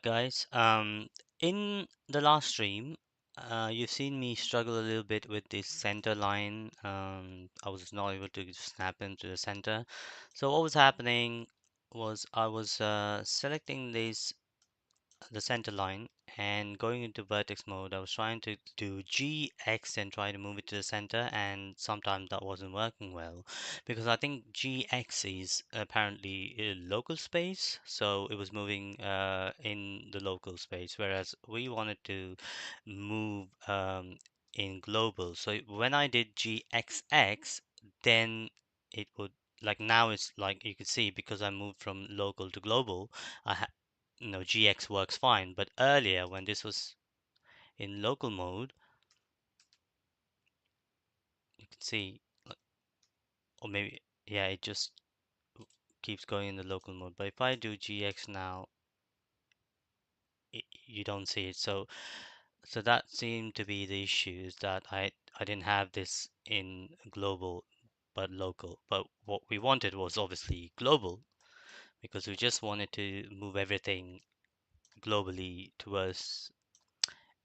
Guys. In the last stream, you've seen me struggle a little bit with this center line. I was not able to snap into the center. So what was happening was I was selecting this the center line and going into vertex mode. I was trying to do GX and try to move it to the center, and sometimes that wasn't working well because I think GX is apparently a local space, so it was moving in the local space, whereas we wanted to move in global. So when I did GXX, then it would like now it's like you could see because I moved from local to global. I GX works fine. But earlier, when this was in local mode, you can see, or maybe, yeah, it just keeps going in the local mode. But if I do GX now, you don't see it. So that seemed to be the issue is that I didn't have this in global but local. But what we wanted was obviously global because we just wanted to move everything globally towards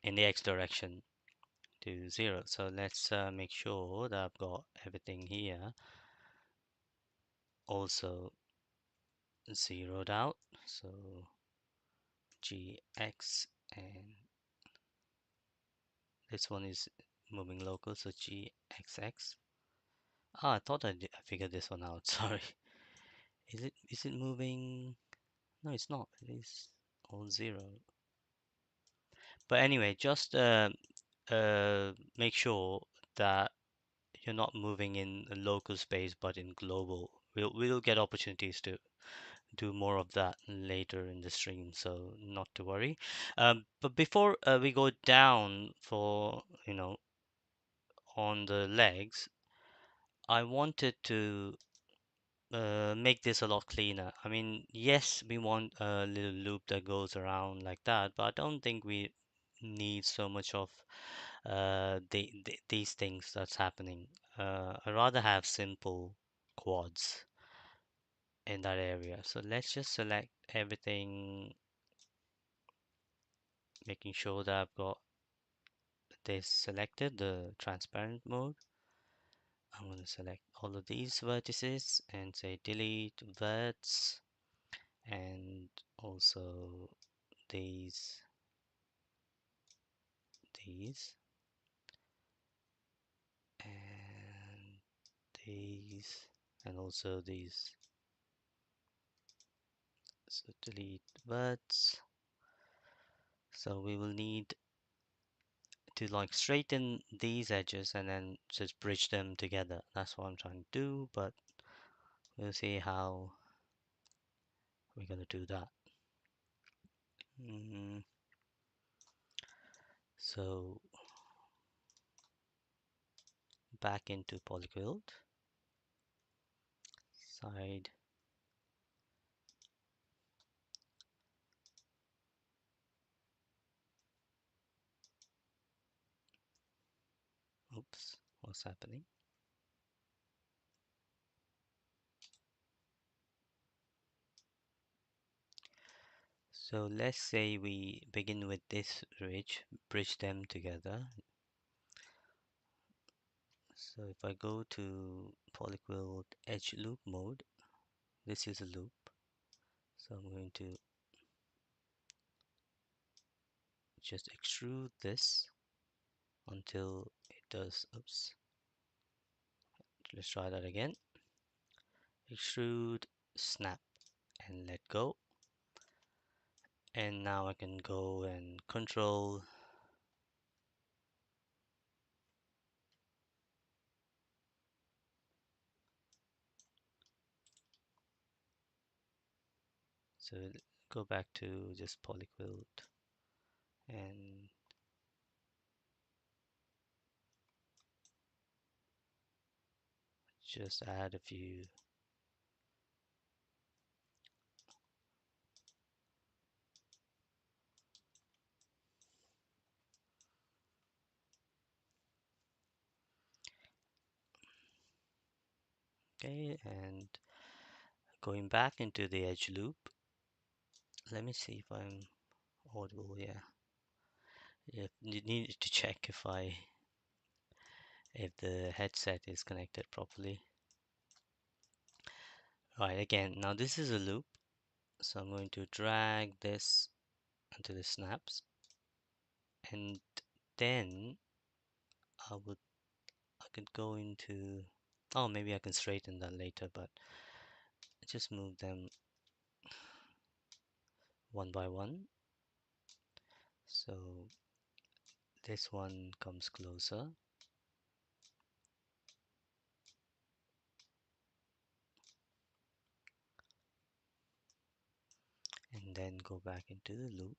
in the X direction to 0. So let's make sure that I've got everything here also zeroed out. So GX and this one is moving local, so GXX. Ah, I thought I figured this one out. Sorry. Is it moving? No, it's not. It is all 0. But anyway, just make sure that you're not moving in a local space but in global. We'll get opportunities to do more of that later in the stream, so not to worry. But before we go down for, on the legs, I wanted to make this a lot cleaner. I mean, yes, we want a little loop that goes around like that, but I don't think we need so much of these things that's happening. I'd rather have simple quads in that area. So let's just select everything, making sure that I've got this selected, the transparent mode. I'm going to select all of these vertices and say delete verts and also these, these, and these, and also these. So delete verts. So we will need to like straighten these edges and then just bridge them together. That's what I'm trying to do, but we'll see how we're gonna do that. Mm, so back into polyquilt, side, oops, what's happening? So let's say we begin with this ridge, bridge them together. So if I go to polyquilt edge loop mode, this is a loop. So I'm going to just extrude this until it does, oops, let's try that again. Extrude, snap, and let go. And now I can go and control. So go back to just polyquilt and just add a few. Okay, and going back into the edge loop. Let me see if I'm audible. Yeah, yeah. You need to check if the headset is connected properly. Right, again, now this is a loop, so I'm going to drag this until it snaps, and then I would I could go into, oh, maybe I can straighten that later, but just move them one by one. So this one comes closer, and then go back into the loop.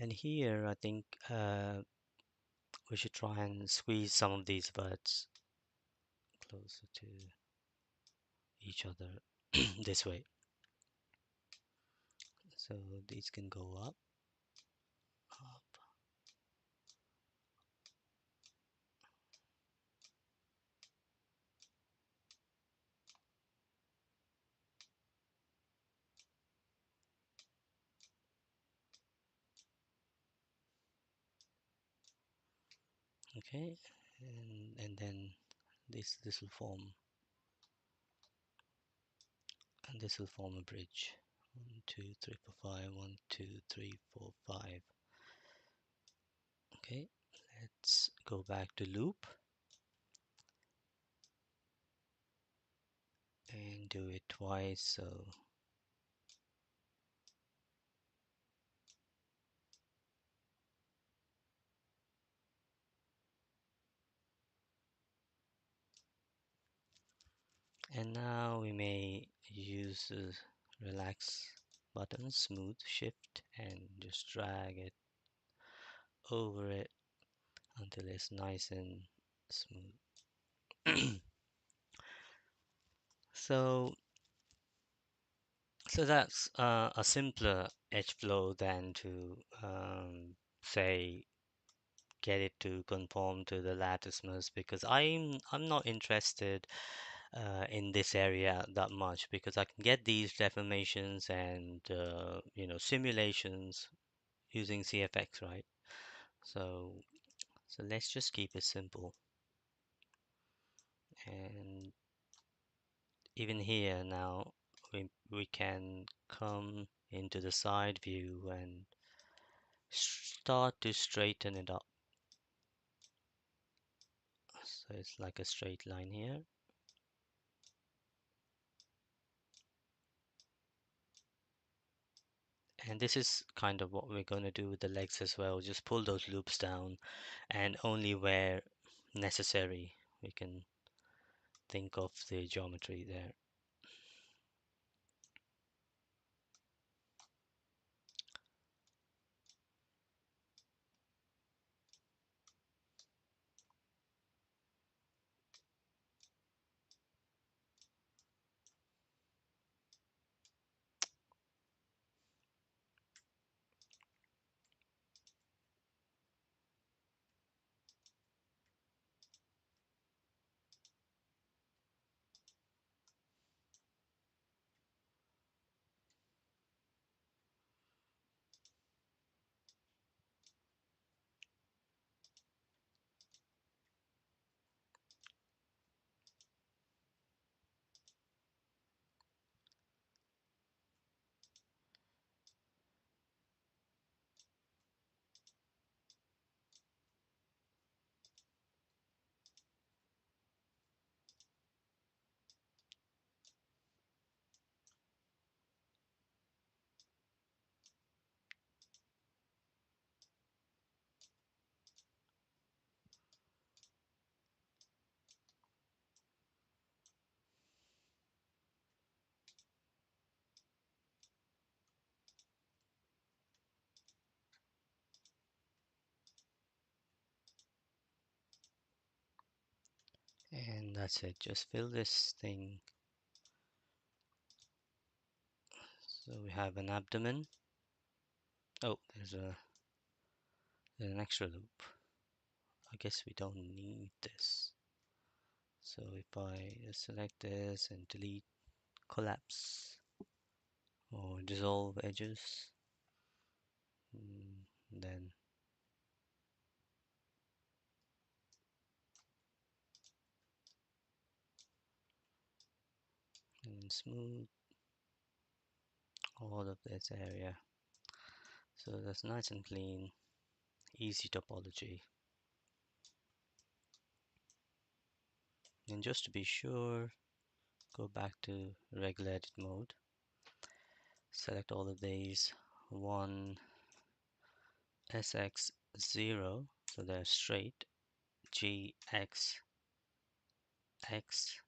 And here I think we should try and squeeze some of these words closer to each other this way. So these can go up, up. Okay, and then this will form, and this will form a bridge. 1, 2, 3, 4, 5. 1, 2, 3, 4, 5. Okay, let's go back to loop and do it twice. So and now we may use the relax button, smooth shift, and just drag it over it until it's nice and smooth. So so that's a simpler edge flow than to say get it to conform to the latticemus, because I'm not interested in this area that much, because I can get these deformations and simulations using CFX, right? So let's just keep it simple. And even here now we can come into the side view and start to straighten it up. So it's like a straight line here. And this is kind of what we're going to do with the legs as well. Just pull those loops down, and only where necessary we can think of the geometry there. And that's it. Just fill this thing. So we have an abdomen. Oh, there's a Then an extra loop. I guess we don't need this. So if I select this and delete, collapse, or dissolve edges, then and smooth all of this area. So that's nice and clean, easy topology. And just to be sure, go back to regular edit mode. Select all of these. One SX0, so they're straight. GX, X,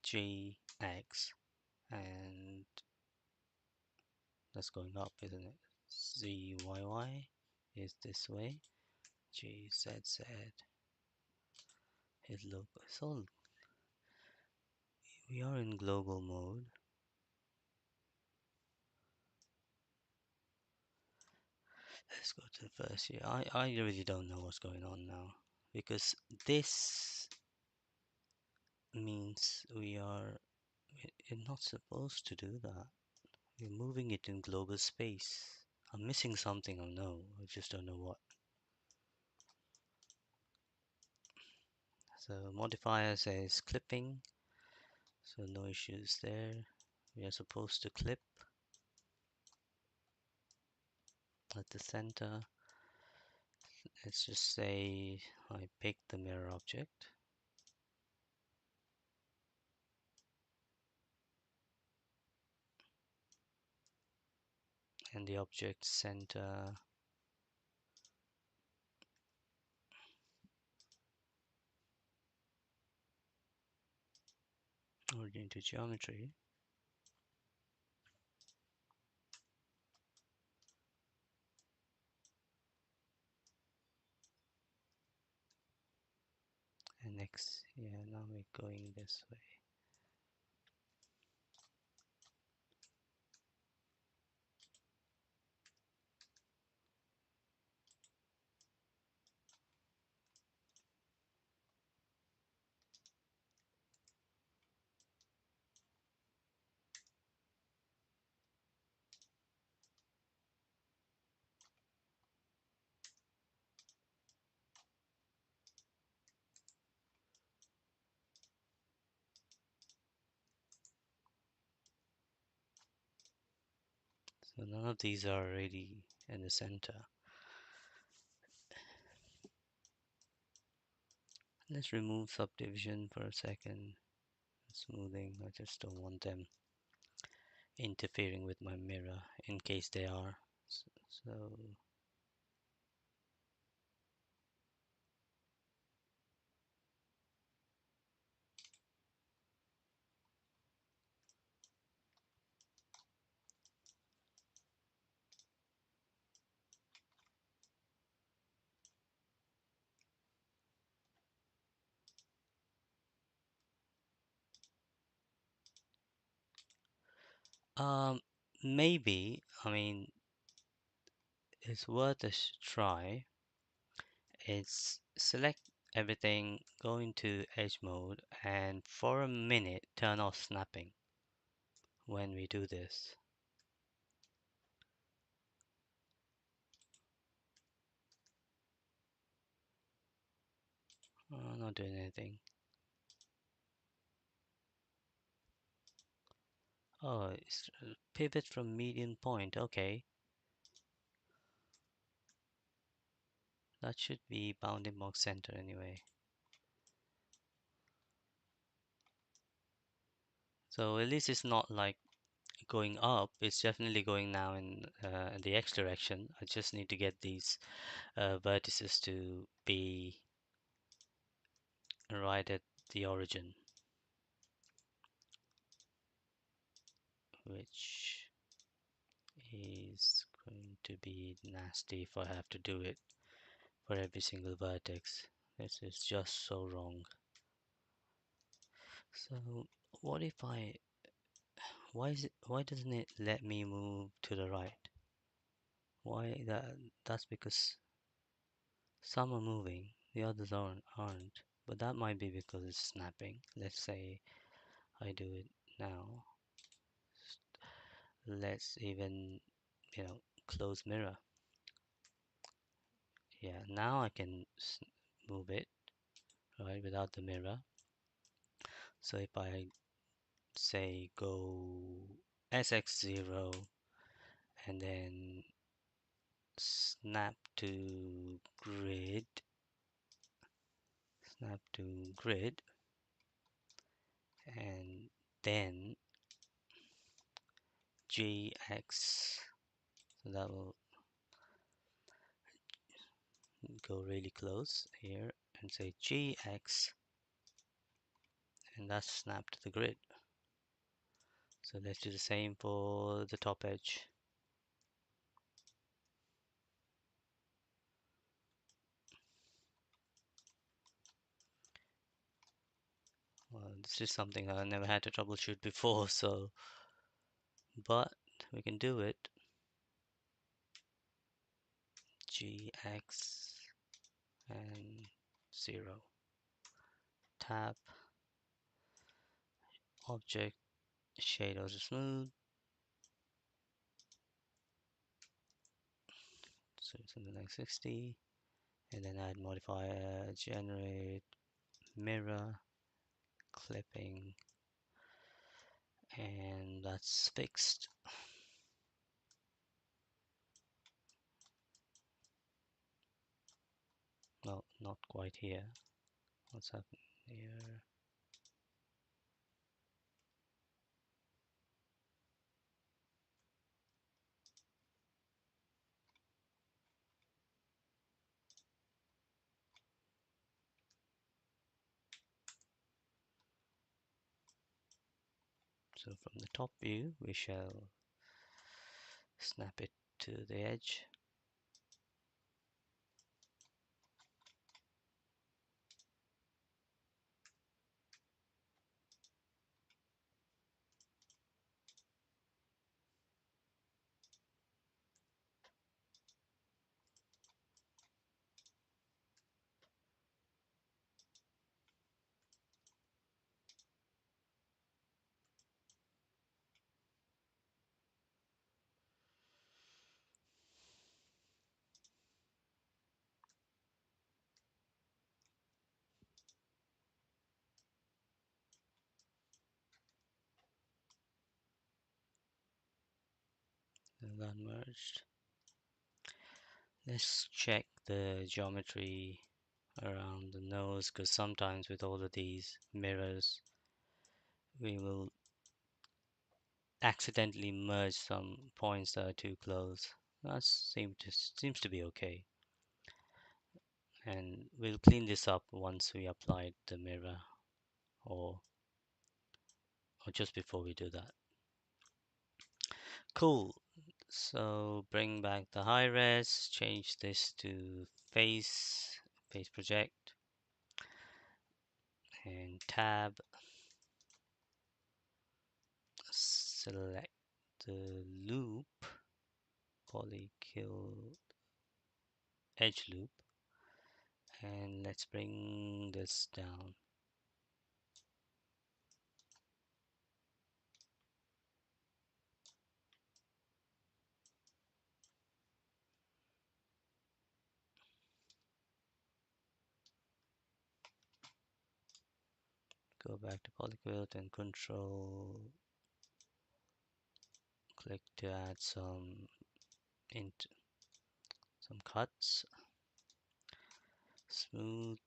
GX, and that's going up, isn't it? ZYY is this way. GZZ is local. So we are in global mode. Let's go to the first here. I really don't know what's going on now because this means we're not supposed to do that. We're moving it in global space. I'm missing something, I know. I just don't know what. So modifier says clipping, so no issues there. We are supposed to clip at the center. Let's just say I pick the mirror object. And the object center origin to geometry. And next, yeah, now we're going this way. So none of these are already in the center. Let's remove subdivision for a second. Smoothing, I just don't want them interfering with my mirror in case they are. So um, maybe, I mean, it's worth a try. It's select everything, go into edge mode, and for a minute turn off snapping when we do this. Not doing anything. Oh, it's pivot from median point. Okay, that should be bounding box center anyway. So at least it's not like going up. It's definitely going now in the X direction. I just need to get these vertices to be right at the origin, which is going to be nasty if I have to do it for every single vertex. This is just so wrong. So what if I Why doesn't it let me move to the right? Why that's because some are moving, the others aren't. But that might be because it's snapping. Let's say I do it now. Let's even, close mirror. Yeah, now I can move it, right, without the mirror. So if I say go SX0 and then snap to grid, snap to grid, and then GX, so that will go really close here and say GX, and that's snapped to the grid. So let's do the same for the top edge. Well, this is something I never had to troubleshoot before, so but we can do it. GX and 0. Tab, object, shade or smooth. So something like 60. And then add modifier, generate mirror, clipping, and that's fixed. Well, not quite here. What's happening here? So from the top view, we shall snap it to the edge. And that merged. Let's check the geometry around the nose, because sometimes with all of these mirrors we will accidentally merge some points that are too close. That seems to be okay, and we'll clean this up once we apply the mirror, or just before we do that. Cool. So bring back the high res, change this to face project, and tab, select the loop, polykill edge loop, and let's bring this down. Go back to polyquilt and control, click to add some cuts, smooth,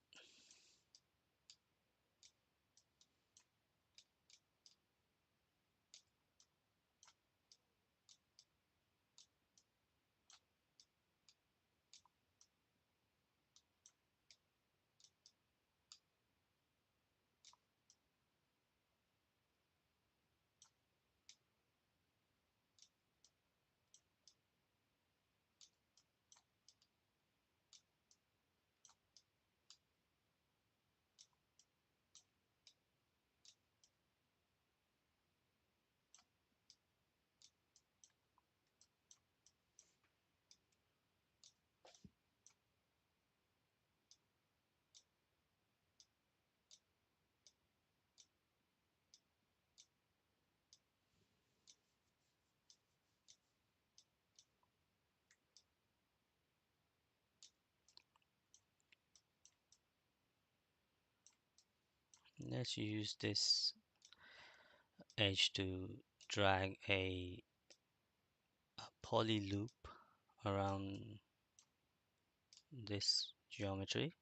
Let's use this edge to drag a poly loop around this geometry.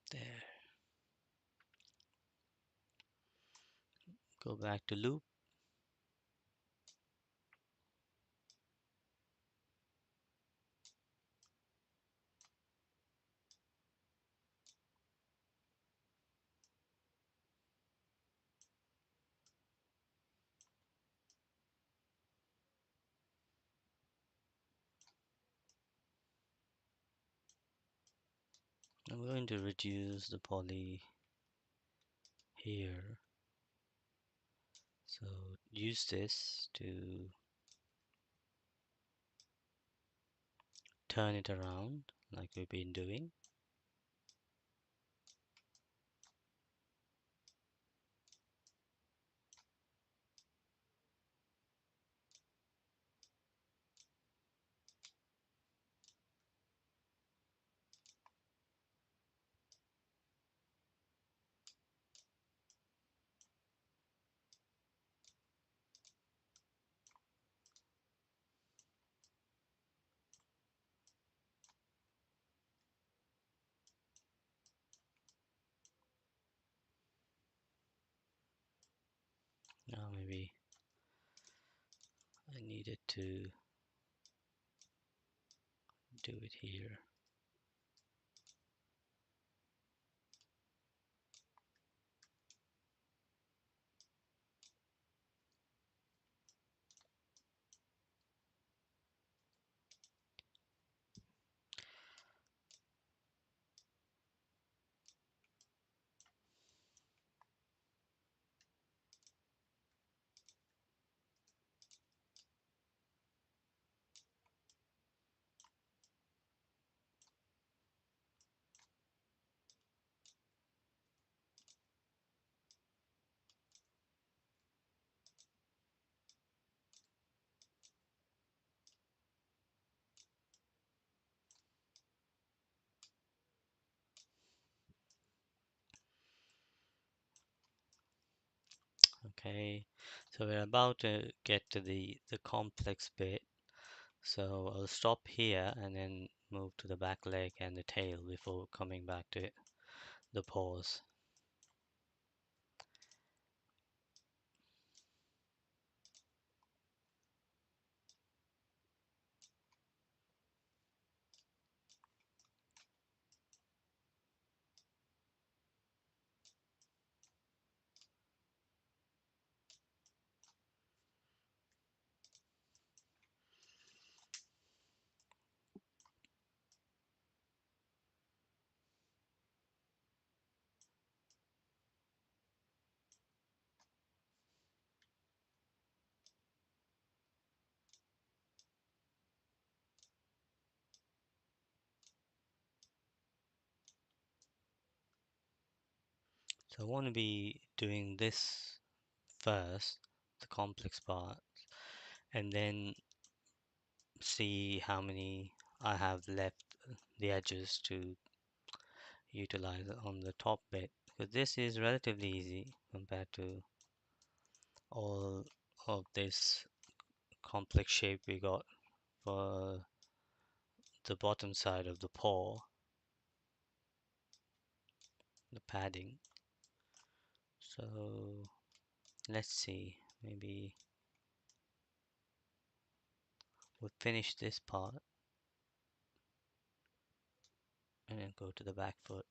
There. Go back to loop. I'm going to reduce the poly here. So use this to turn it around like we've been doing. Now maybe I needed to do it here. Okay, so we're about to get to the complex bit. So I'll stop here and then move to the back leg and the tail before coming back to the paws. So I want to be doing this first, the complex part, and then see how many I have left the edges to utilize on the top bit. Because this is relatively easy compared to all of this complex shape we got for the bottom side of the paw. the padding. So let's see, maybe we'll finish this part and then go to the back foot.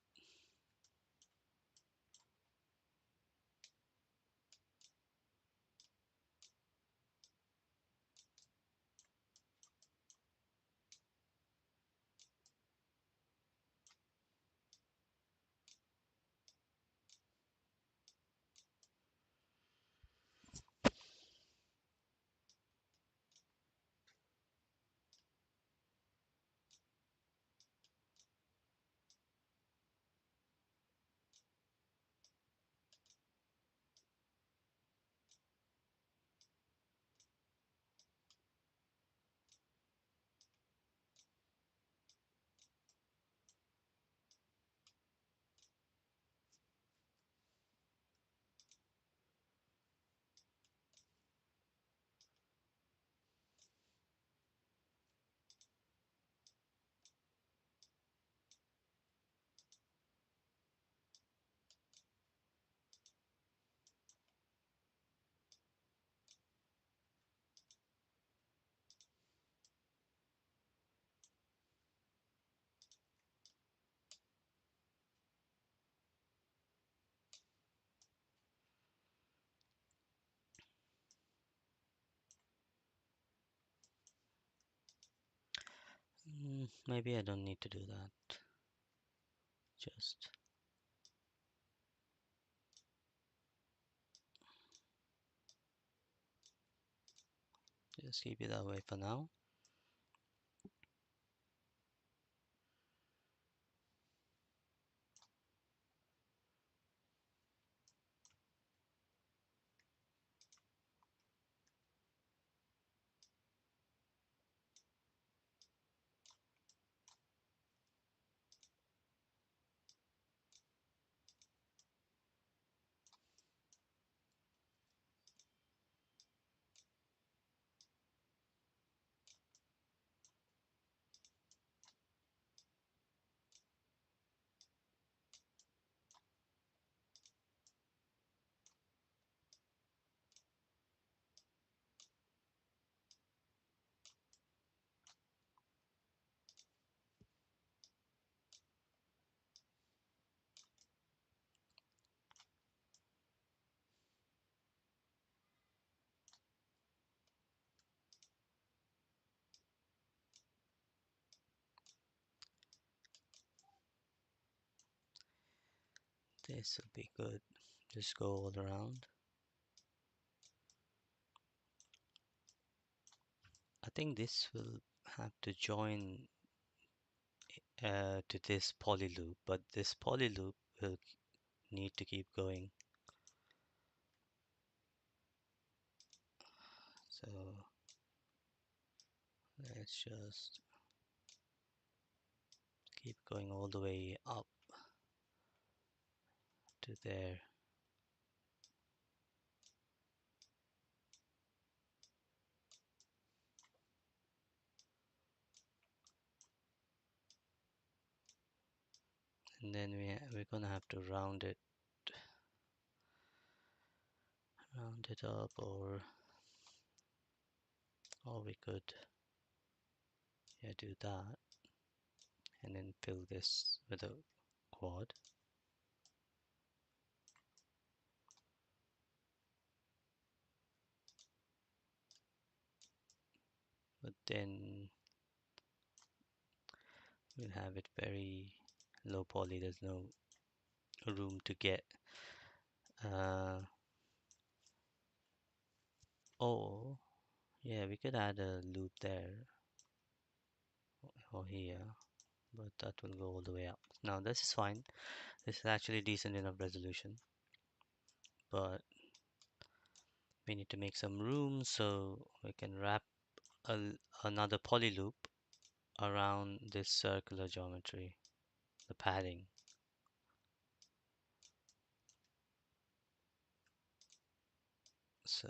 Maybe I don't need to do that. Just keep it that way for now. This will be good. Just go all around. I think this will have to join to this poly loop, but this poly loop will need to keep going. So let's just keep going all the way up to there. And then we're gonna have to round it up, or we could, yeah, do that and then fill this with a quad. But then we'll have it very low poly. There's no room to get. Uh, oh, yeah, we could add a loop there or here, but that will go all the way up. Now this is fine. This is actually decent enough resolution, but we need to make some room so we can wrap a, another poly loop around this circular geometry, the padding. So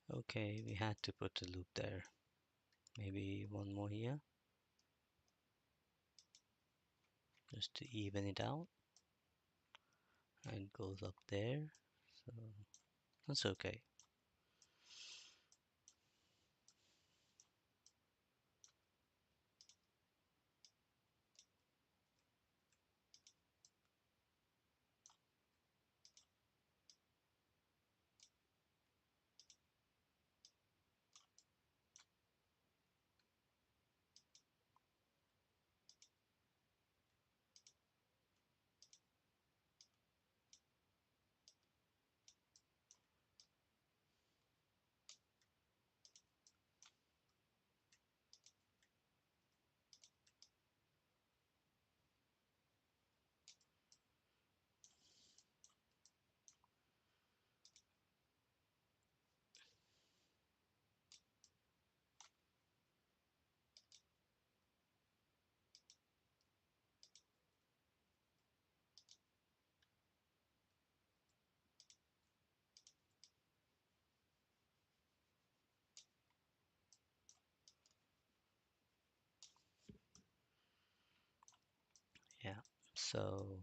Okay, we had to put a loop there. Maybe one more here, just to even it out. It goes up there, so that's okay. Yeah, so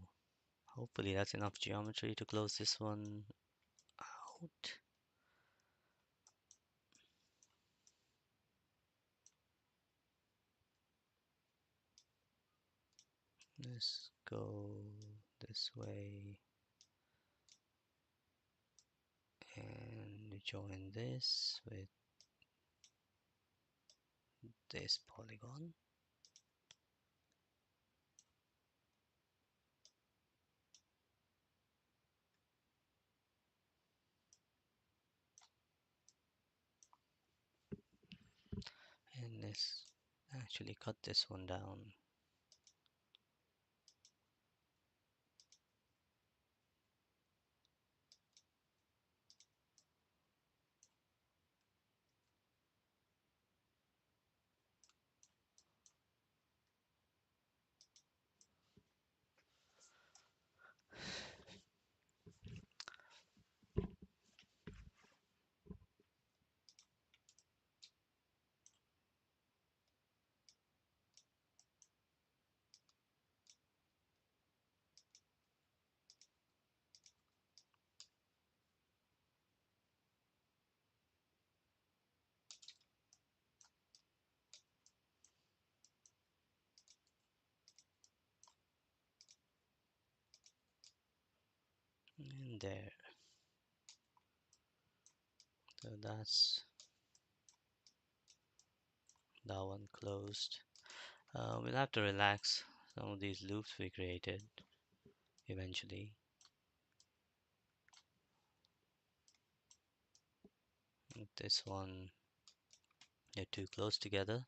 hopefully that's enough geometry to close this one out. Let's go this way and join this with this polygon. And let's actually cut this one down. And there. So that's that one closed. We'll have to relax some of these loops we created eventually. This one, they're too close together.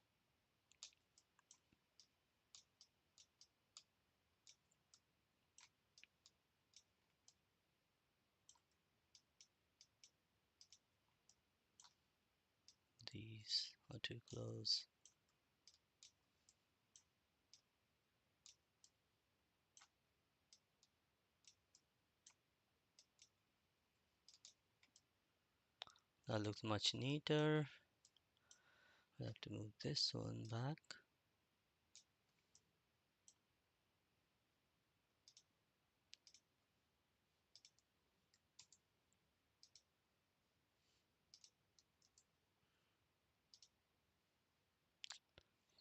These are too close. That looks much neater. We have to move this one back.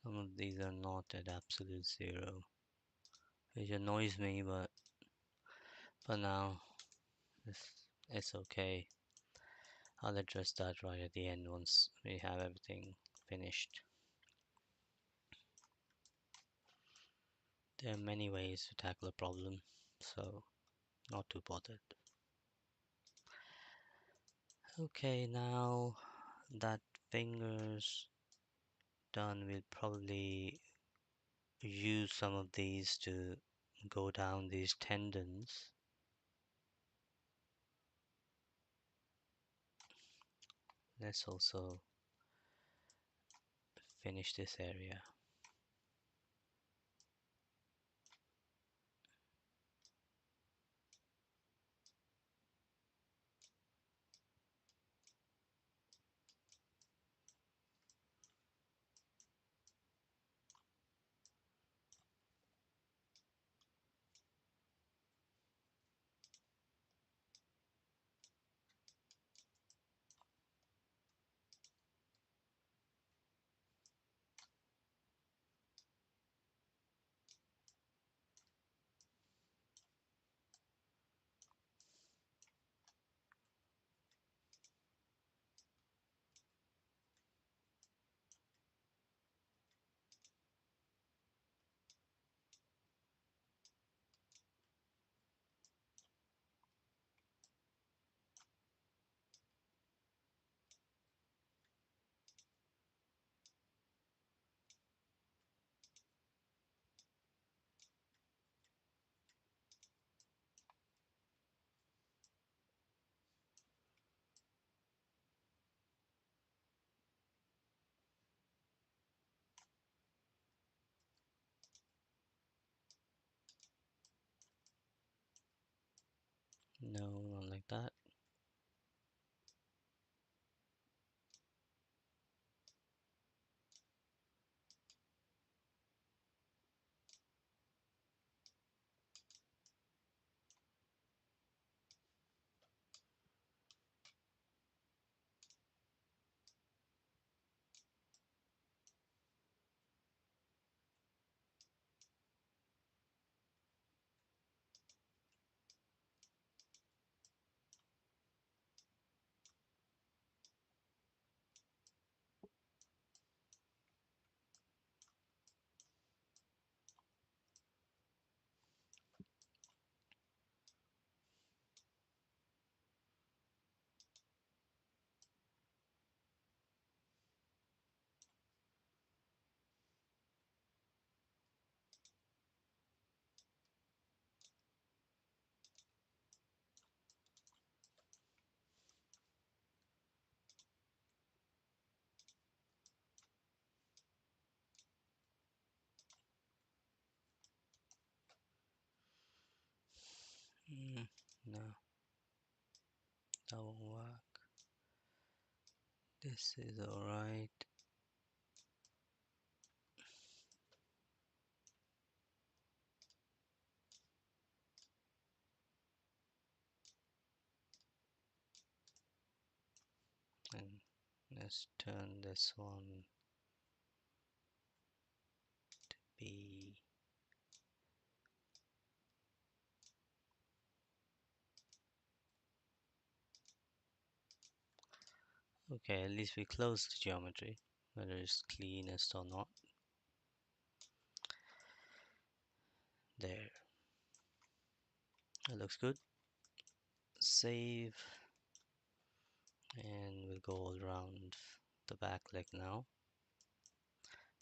Some of these are not at absolute zero, which annoys me, but for now, it's okay. I'll address that right at the end once we have everything finished. There are many ways to tackle a problem, so not too bothered. Okay, now that finger's done, we'll probably use some of these to go down these tendons. Let's also finish this area. No, not like that. Mm, no, that won't work. This is alright. And let's turn this one to be. Okay, at least we closed the geometry, whether it's cleanest or not. There, that looks good. Save, and we'll go all around the back leg now.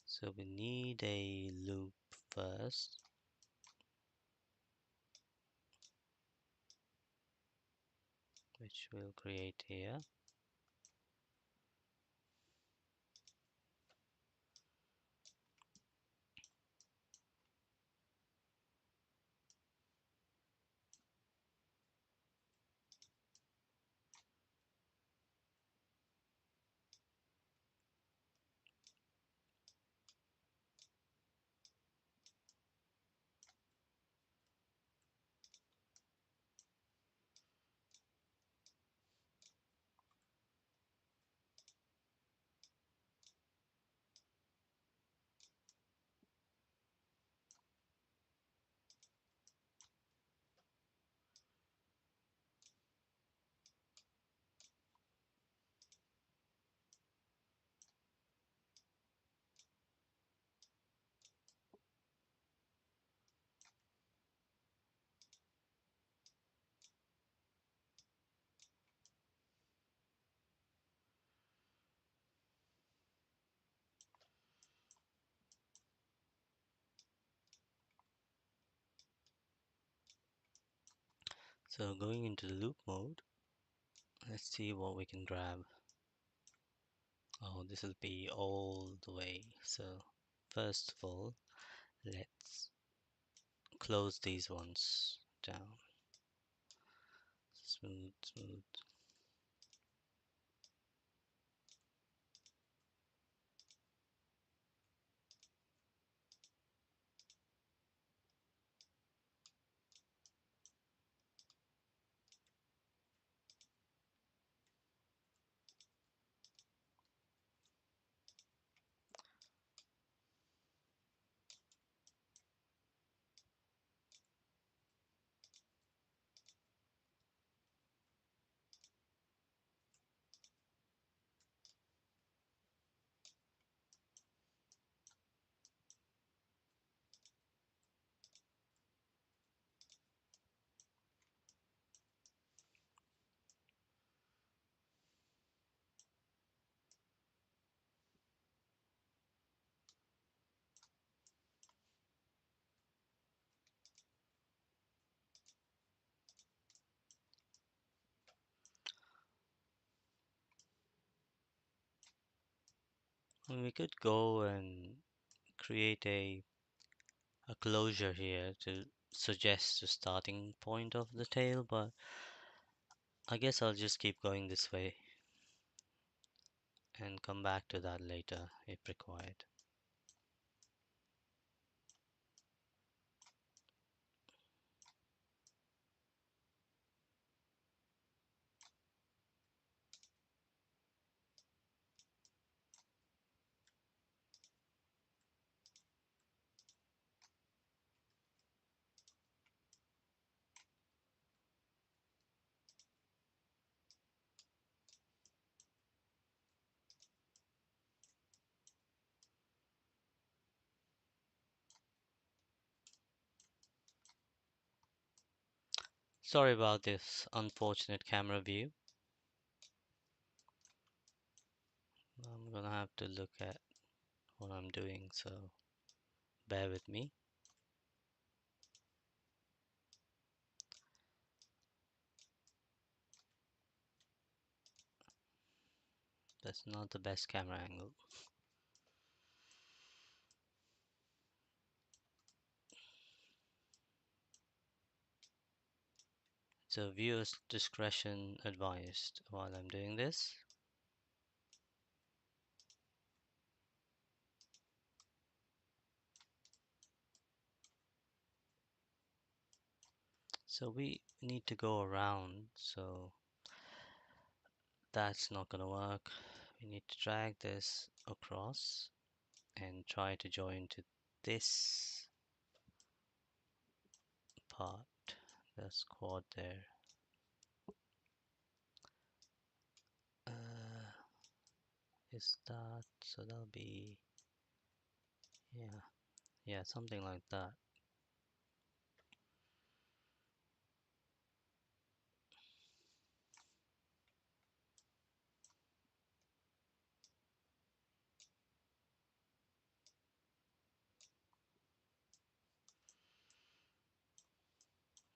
So we need a loop first, which we'll create here. So going into the loop mode, let's see what we can grab. Oh, this will be all the way. So first of all, let's close these ones down. Smooth, smooth. And we could go and create a closure here to suggest the starting point of the tail, but I guess I'll just keep going this way and come back to that later if required. Sorry about this unfortunate camera view. I'm gonna have to look at what I'm doing, so bear with me. That's not the best camera angle. So viewers discretion advised while I'm doing this. So we need to go around, so that's not gonna work. We need to drag this across and try to join to this part. That's quad there. Uh, is that so? That'll be yeah, yeah, something like that.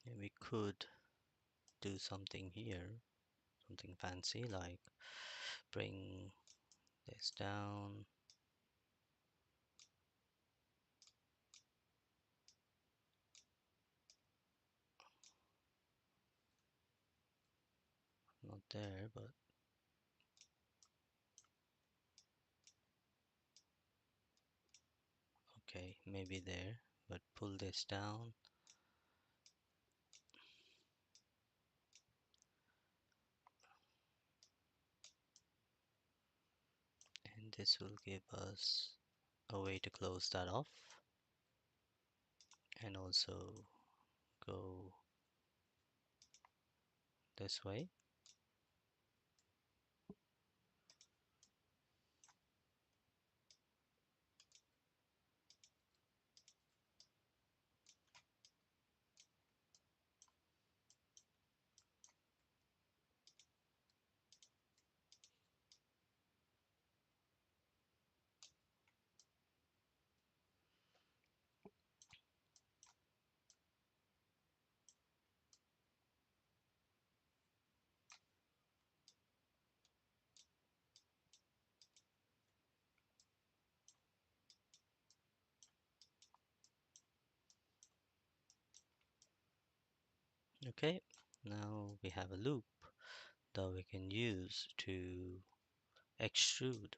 Yeah, we could do something here, something fancy like bring this down. Not there, but okay, maybe there. But pull this down, and this will give us a way to close that off, and also go this way. Okay, now we have a loop that we can use to extrude.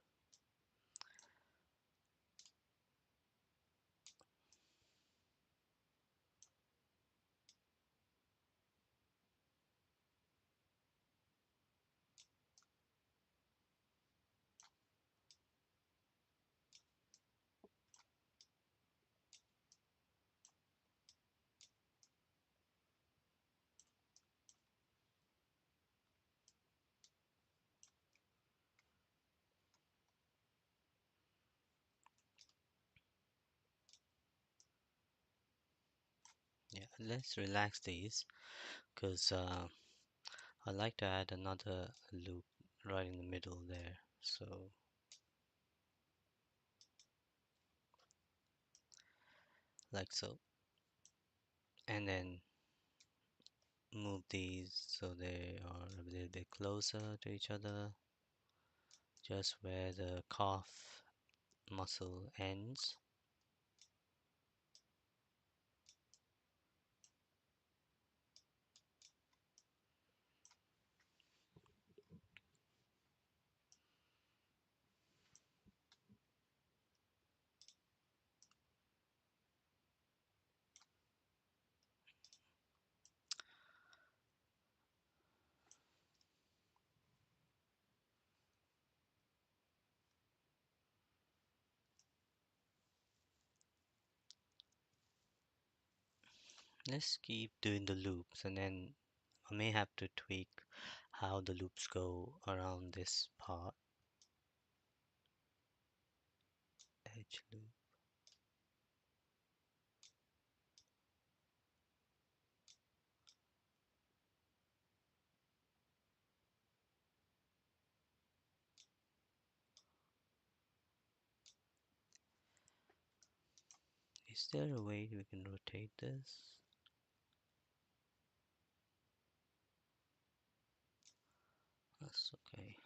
Yeah, let's relax these because I like to add another loop right in the middle there. So like so, and then move these so they are a little bit closer to each other, just where the calf muscle ends. Let's keep doing the loops, and then I may have to tweak how the loops go around this part. Edge loop. Is there a way we can rotate this? That's okay.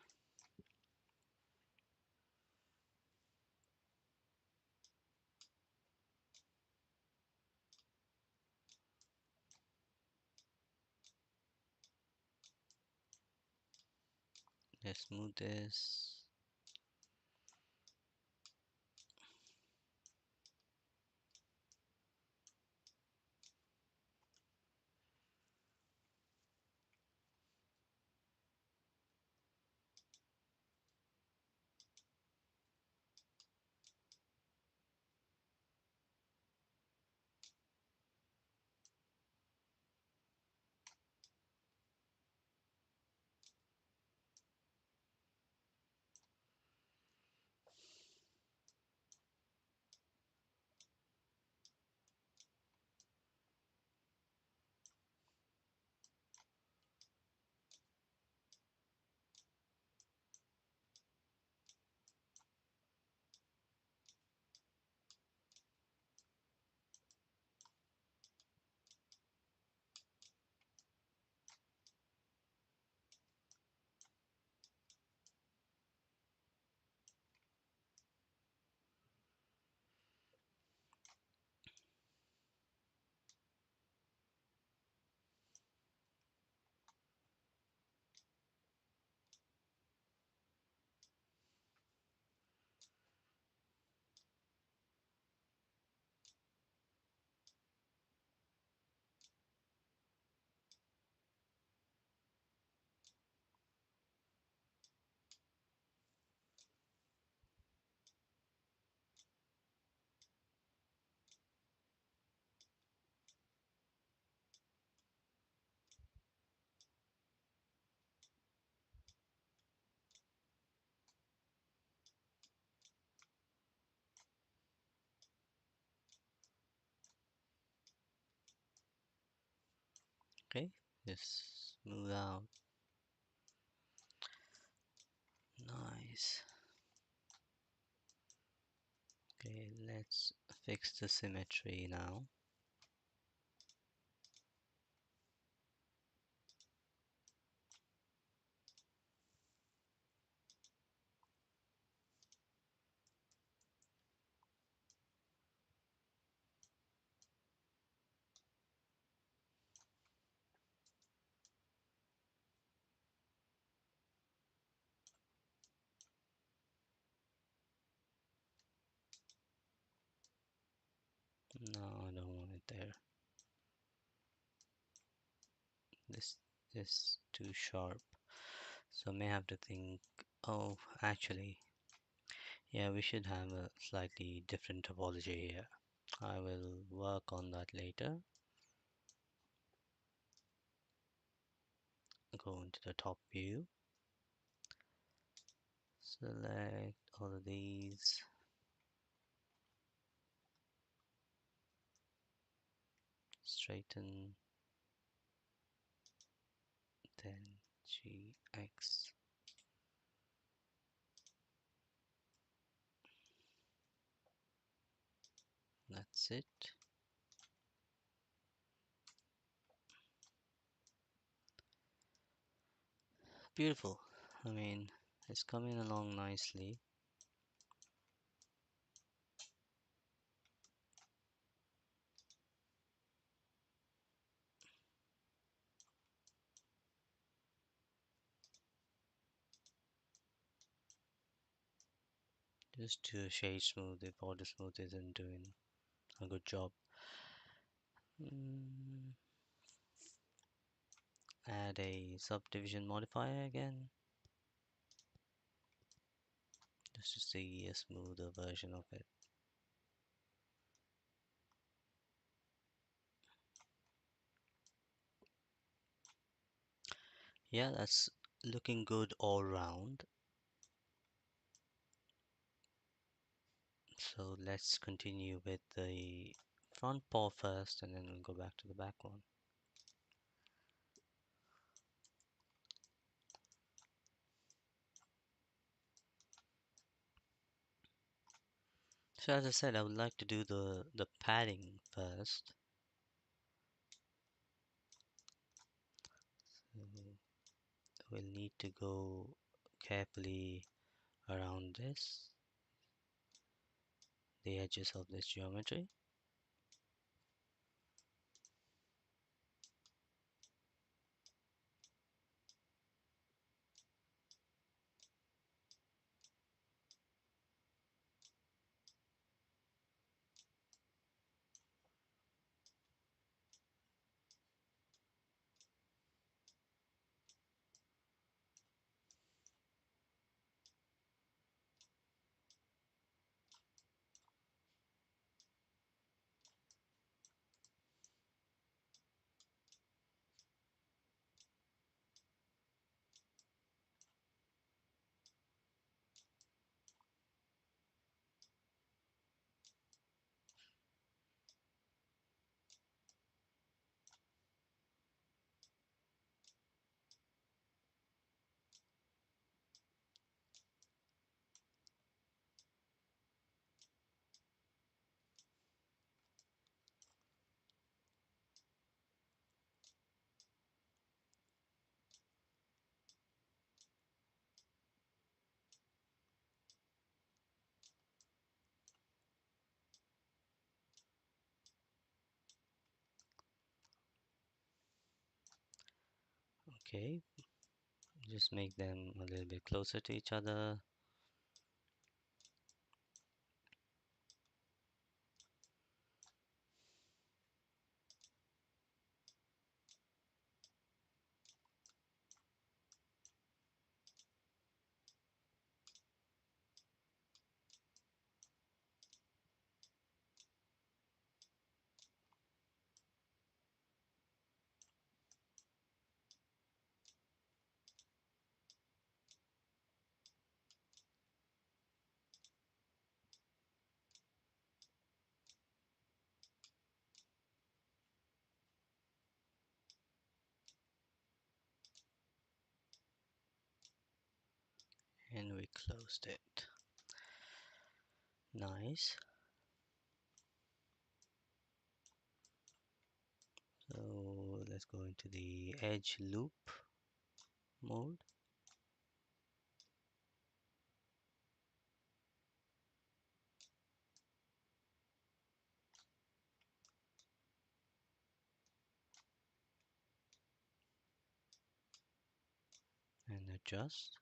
Let's move this. Okay, just smooth out. Nice. Okay, let's fix the symmetry now. No, I don't want it there. This is too sharp. So I may have to think, oh, actually, yeah, we should have a slightly different topology here. I will work on that later. Go into the top view, select all of these, straighten, then GX. That's it. Beautiful. I mean, it's coming along nicely. Just do a shade smooth if border smooth isn't doing a good job. Mm, add a subdivision modifier again, just to see a smoother version of it. Yeah, that's looking good all round. So let's continue with the front paw first and then we'll go back to the back one. So as I said, I would like to do the padding first. So we'll need to go carefully around this, the edges of this geometry. Okay, just make them a little bit closer to each other. And we closed it. Nice. So let's go into the edge loop mode. And adjust.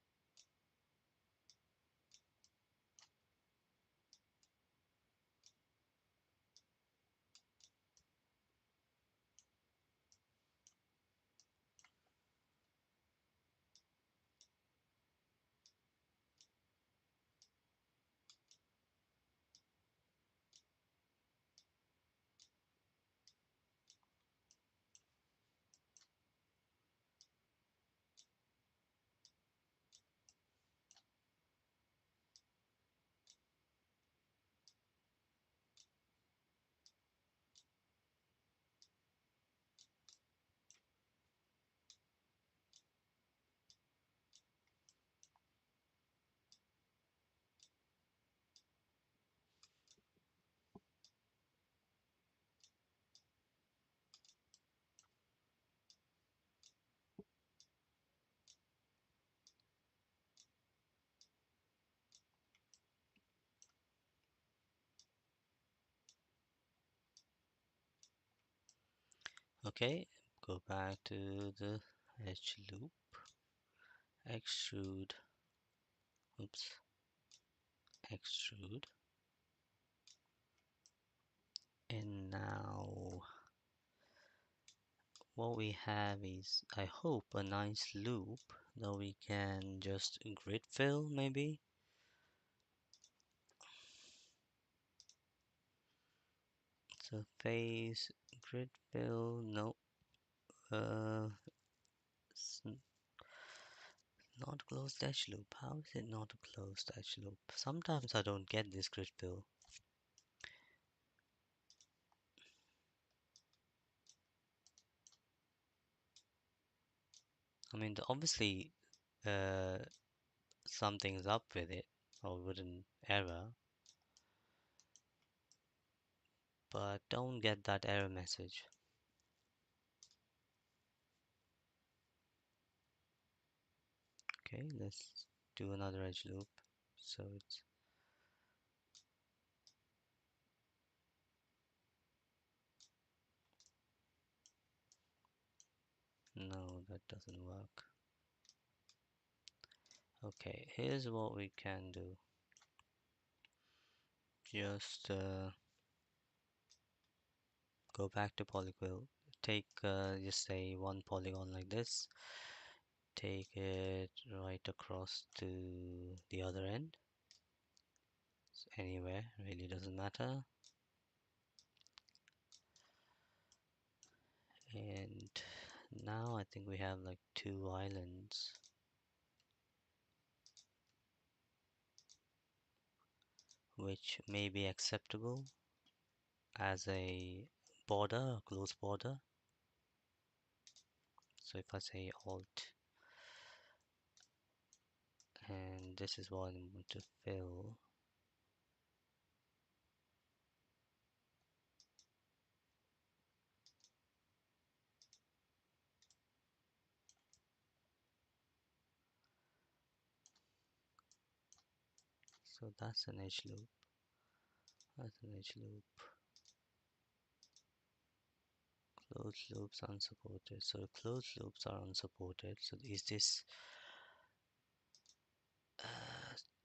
Okay, go back to the edge loop, extrude, oops, extrude. And now what we have is, I hope, a nice loop that we can just grid fill maybe. Surface, grid fill, no, Not a closed edge loop. How is it not a closed edge loop? Sometimes I don't get this grid fill. I mean, obviously, uh, something's up with it, or wooden error, but don't get that error message. Okay, let's do another edge loop. So it's no, that doesn't work. Okay, here's what we can do. Just go back to polyquill. Take just say one polygon like this. Take it right across to the other end. So anywhere really doesn't matter. And now I think we have like two islands, which may be acceptable as a border, a close border. So if I say Alt, and this is what I want to fill, so that's an edge loop. That's an edge loop. Closed loops unsupported. So closed loops are unsupported. So is this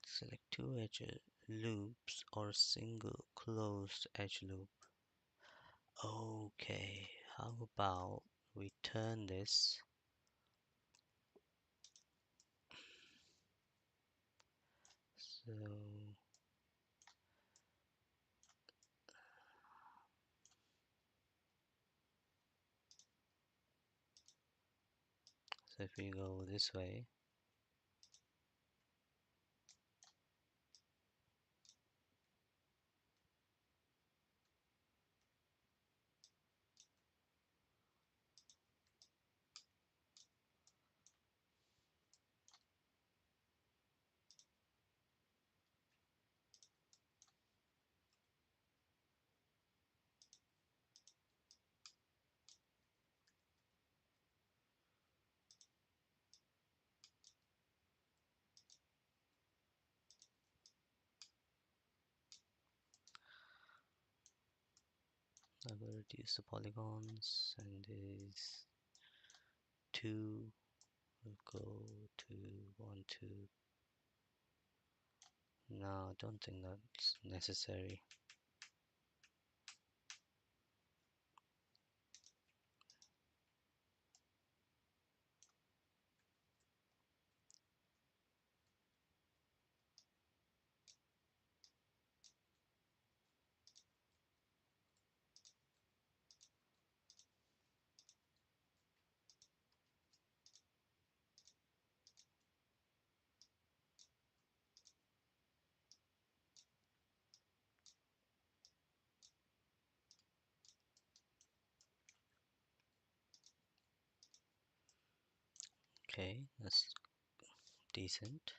select two edge loops or single closed edge loop? Okay, how about we turn this so if we go this way, I will reduce the polygons, and these two will go to 1, 2. No, I don't think that's necessary. Okay, that's decent.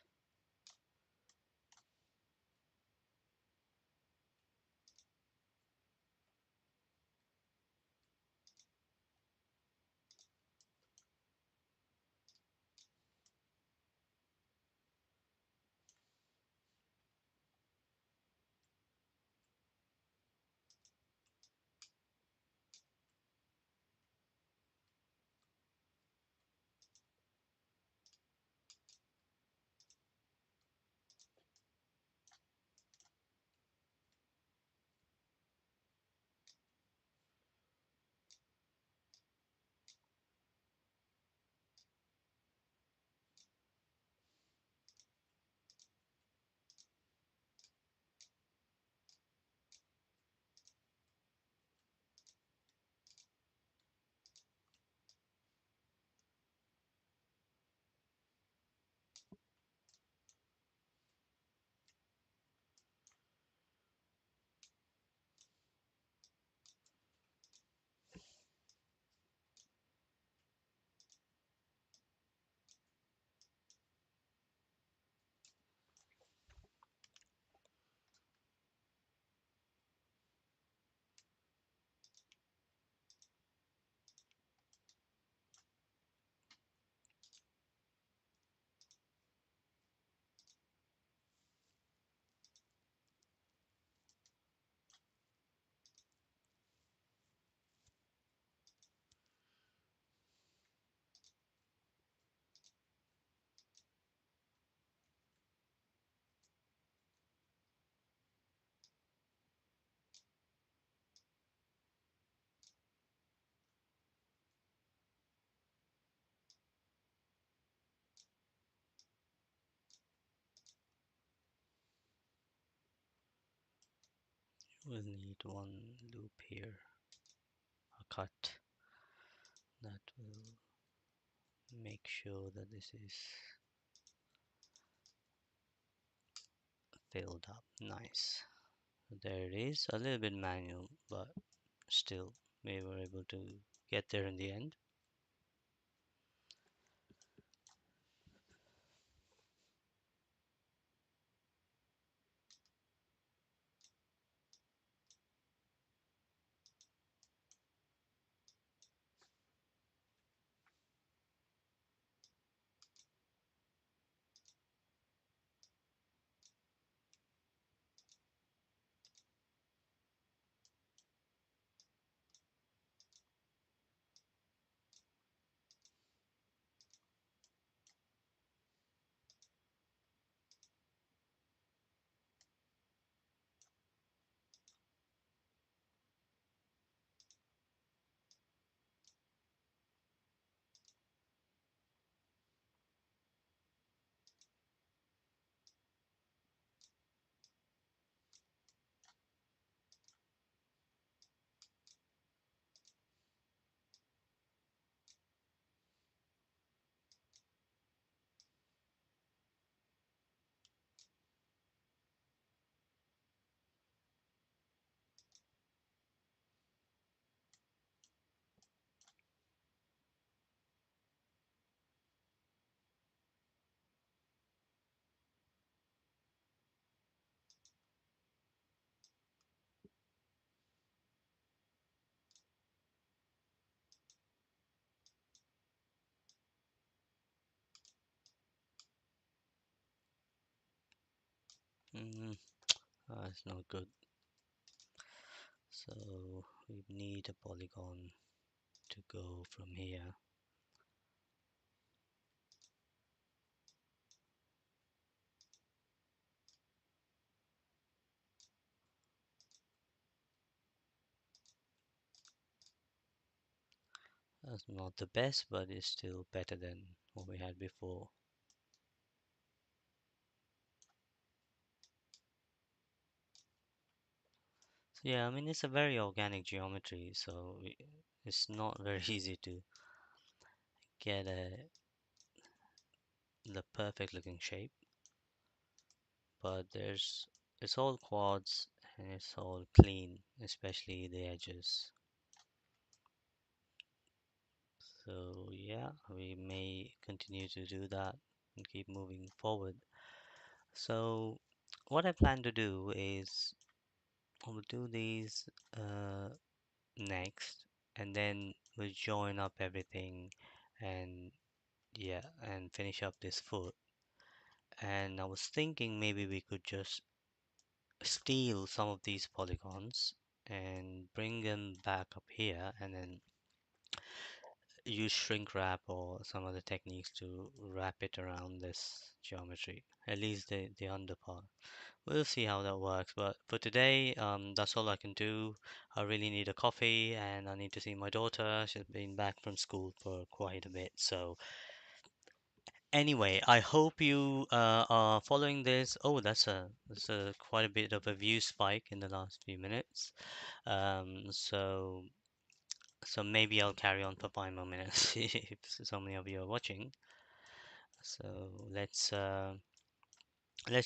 We'll need one loop here, a cut that will make sure that this is filled up. Nice. There it is. A little bit manual, but still we were able to get there in the end. Mm, that's not good. So we need a polygon to go from here. That's not the best, but it's still better than what we had before. So yeah, I mean it's a very organic geometry, so it's not very easy to get the perfect looking shape. But it's all quads and it's all clean, especially the edges. So yeah, we may continue to do that and keep moving forward. So what I plan to do is we'll do these uh, next, and then we'll join up everything and yeah, and finish up this foot. And I was thinking maybe we could just steal some of these polygons and bring them back up here and then use shrink wrap or some other techniques to wrap it around this geometry, at least the under part. We'll see how that works, but for today, that's all I can do. I really need a coffee and I need to see my daughter. She's been back from school for quite a bit. So anyway, I hope you are following this. Oh, that's a quite a bit of a view spike in the last few minutes. So maybe I'll carry on for 5 more minutes if so many of you are watching. So let's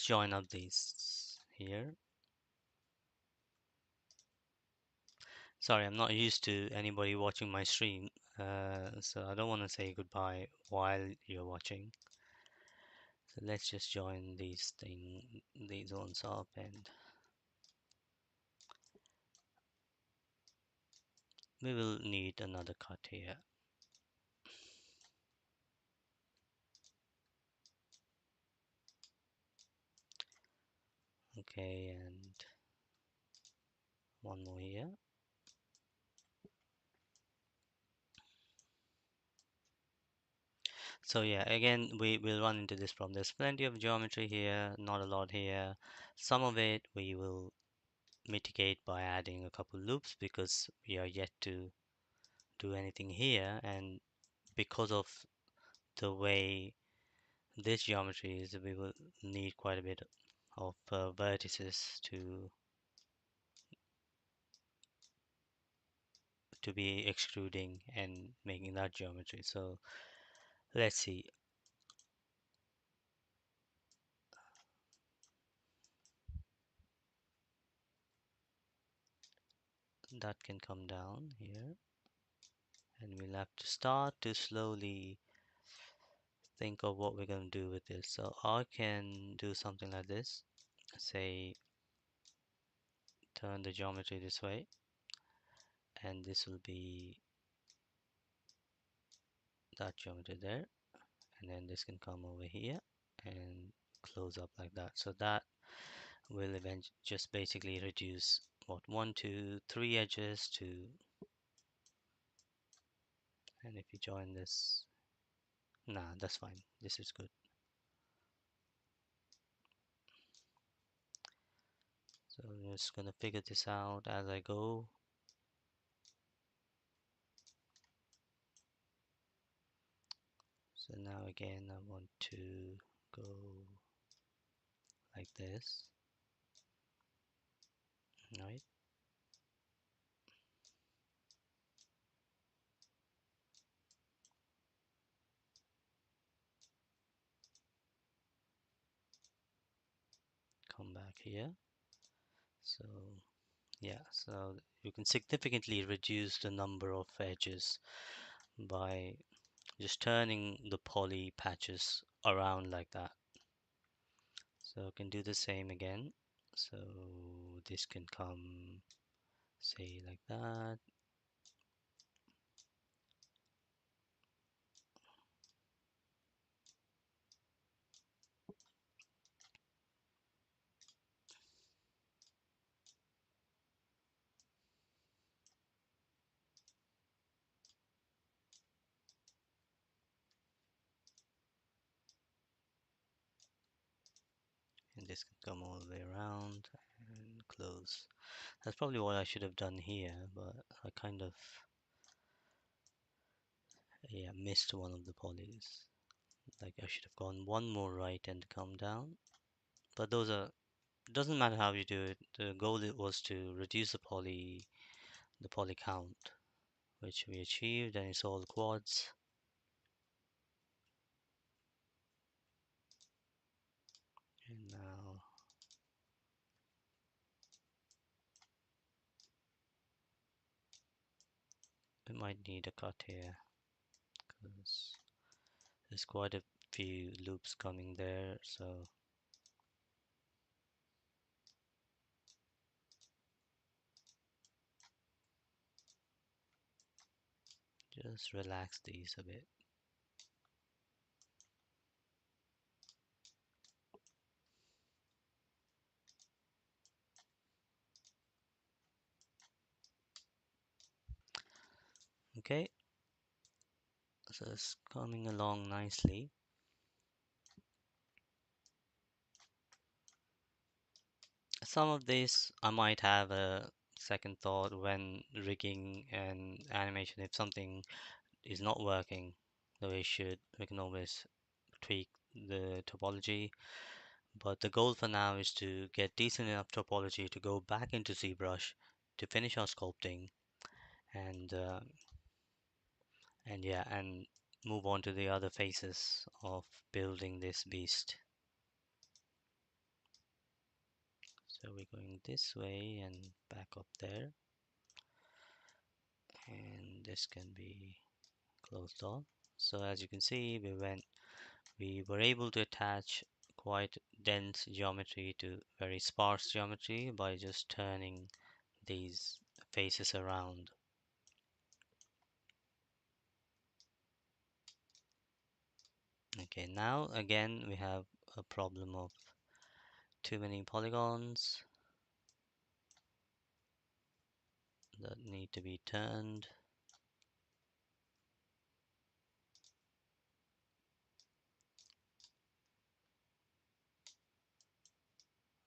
join up these here. Sorry, I'm not used to anybody watching my stream, so I don't want to say goodbye while you're watching. So let's just join these ones up, and we will need another cut here. Okay, and one more here. So yeah, again, we will run into this problem. There's plenty of geometry here, not a lot here. Some of it we will mitigate by adding a couple loops because we are yet to do anything here, and because of the way this geometry is, we will need quite a bit of vertices to to be extruding and making that geometry. So let's see. That can come down here, and we'll have to start to slowly think of what we're going to do with this. So I can do something like this. Say turn the geometry this way, and this will be that geometry there, and then this can come over here and close up like that. So that will eventually just basically reduce what, one, two, three edges to, and if you join this, nah, that's fine. This is good. So I'm just gonna figure this out as I go. So now again, I want to go like this, right? Come back here. So yeah, so you can significantly reduce the number of edges by just turning the poly patches around like that. So I can do the same again. So this can come, say, like that. And this can come all the way around and close. That's probably what I should have done here, but I kind of, yeah, missed one of the polys. Like I should have gone one more right and come down. But those are, doesn't matter how you do it. The goal was to reduce the poly count, which we achieved, and it's all quads. And now we might need a cut here because there's quite a few loops coming there. So just relax these a bit. Okay, so it's coming along nicely. Some of this I might have a second thought when rigging an animation. If something is not working the way it should, we can always tweak the topology. But the goal for now is to get decent enough topology to go back into ZBrush to finish our sculpting and yeah, and move on to the other phases of building this beast. So we're going this way and back up there, and this can be closed off. So as you can see, we were able to attach quite dense geometry to very sparse geometry by just turning these faces around. Okay, now again we have a problem of too many polygons that need to be turned.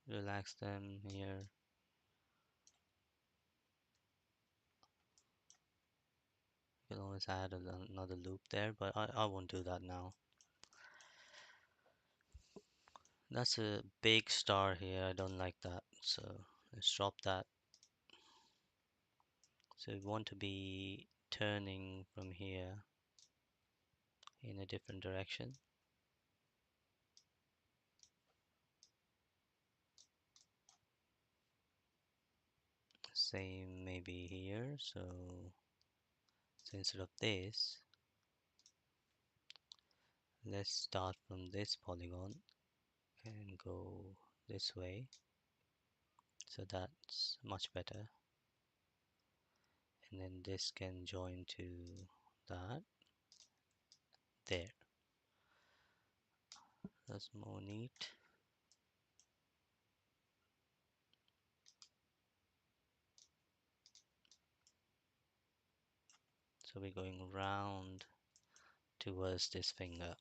Relax them here. You can always add another loop there, but I won't do that now. That's a big star here. I don't like that. So let's drop that. So we want to be turning from here in a different direction. Same maybe here. So instead of this, let's start from this polygon and go this way. So that's much better. And then this can join to that. There. That's more neat. So we're going round towards this finger.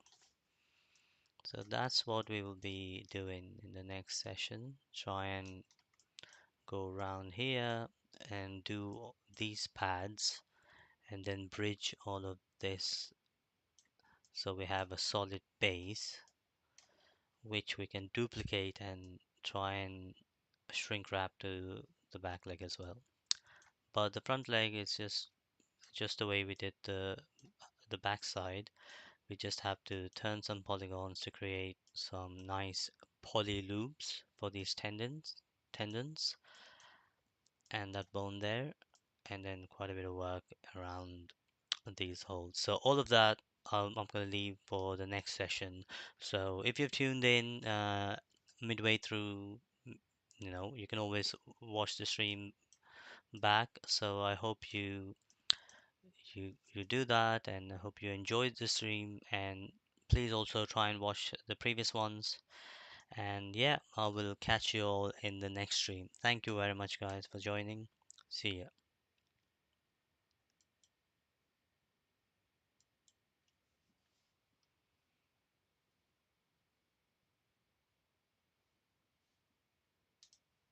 So that's what we will be doing in the next session. Try and go around here and do these pads and then bridge all of this so we have a solid base which we can duplicate and try and shrink wrap to the back leg as well. But the front leg is just the way we did the back side. We just have to turn some polygons to create some nice poly loops for these tendons and that bone there, and then quite a bit of work around these holes. So all of that I'm going to leave for the next session. So if you've tuned in midway through, you can always watch the stream back. So I hope you do that, and I hope you enjoyed the stream. And please also try and watch the previous ones. And yeah, I will catch you all in the next stream. Thank you very much, guys, for joining. See ya.